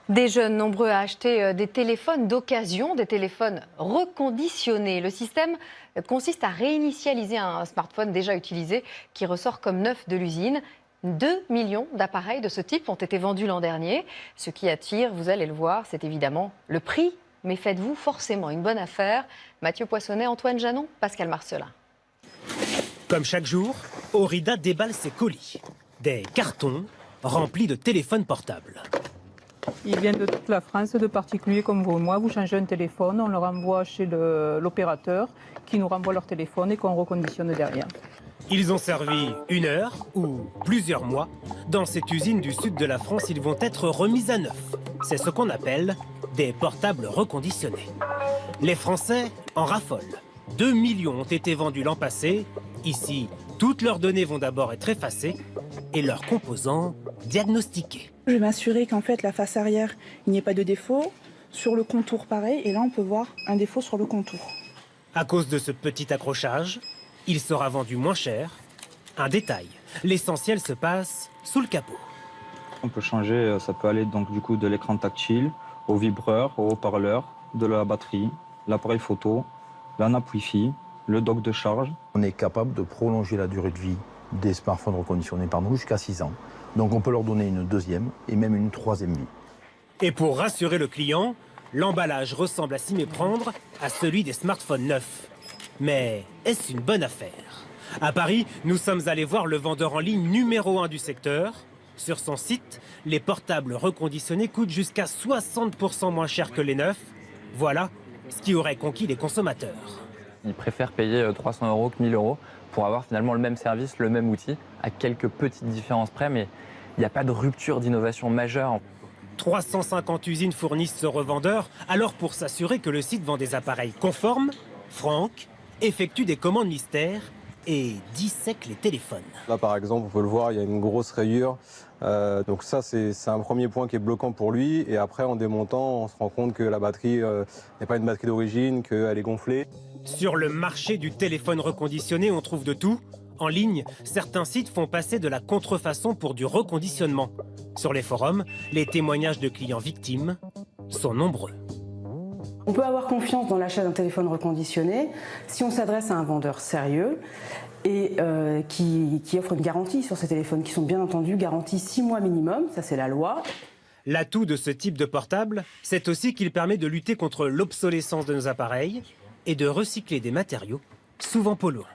Des jeunes nombreux à acheter des téléphones d'occasion, des téléphones reconditionnés. Le système consiste à réinitialiser un smartphone déjà utilisé qui ressort comme neuf de l'usine. 2 millions d'appareils de ce type ont été vendus l'an dernier. Ce qui attire, vous allez le voir, c'est évidemment le prix. Mais faites-vous forcément une bonne affaire? Mathieu Poissonnet, Antoine Janon, Pascal Marcelin. Comme chaque jour, Aurida déballe ses colis. Des cartons remplis de téléphones portables. Ils viennent de toute la France, de particuliers comme vous et moi. Vous changez un téléphone, on le renvoie chez l'opérateur qui nous renvoie leur téléphone et qu'on reconditionne derrière. Ils ont servi 1 heure ou plusieurs mois. Dans cette usine du sud de la France, ils vont être remis à neuf. C'est ce qu'on appelle des portables reconditionnés. Les Français en raffolent. 2 millions ont été vendus l'an passé. Ici, toutes leurs données vont d'abord être effacées et leurs composants diagnostiqués. Je vais m'assurer qu'en fait la face arrière, il n'y ait pas de défaut. Sur le contour pareil, et là on peut voir un défaut sur le contour. À cause de ce petit accrochage, il sera vendu moins cher. Un détail, l'essentiel se passe sous le capot. On peut changer, ça peut aller donc du coup de l'écran tactile au vibreur, au haut-parleur, de la batterie, l'appareil photo, la nappe Wi-Fi, le dock de charge. On est capable de prolonger la durée de vie des smartphones reconditionnés par nous jusqu'à 6 ans. Donc on peut leur donner une deuxième et même une troisième vie. Et pour rassurer le client, l'emballage ressemble à s'y méprendre à celui des smartphones neufs. Mais est-ce une bonne affaire? À Paris, nous sommes allés voir le vendeur en ligne numéro 1 du secteur. Sur son site, les portables reconditionnés coûtent jusqu'à 60% moins cher que les neufs. Voilà ce qui aurait conquis les consommateurs. Ils préfèrent payer 300 € que 1000 € pour avoir finalement le même service, le même outil, à quelques petites différences près, mais il n'y a pas de rupture d'innovation majeure. 350 usines fournissent ce revendeur, alors pour s'assurer que le site vend des appareils conformes, Franck effectue des commandes mystères et dissèque les téléphones. Là par exemple, on peut le voir, il y a une grosse rayure. Donc ça c'est un premier point qui est bloquant pour lui. Et après en démontant, on se rend compte que la batterie n'est pas une batterie d'origine, qu'elle est gonflée. Sur le marché du téléphone reconditionné, on trouve de tout. En ligne, certains sites font passer de la contrefaçon pour du reconditionnement. Sur les forums, les témoignages de clients victimes sont nombreux. On peut avoir confiance dans l'achat d'un téléphone reconditionné si on s'adresse à un vendeur sérieux et qui offre une garantie sur ces téléphones, qui sont bien entendu garantis 6 mois minimum, ça c'est la loi. L'atout de ce type de portable, c'est aussi qu'il permet de lutter contre l'obsolescence de nos appareils et de recycler des matériaux souvent polluants.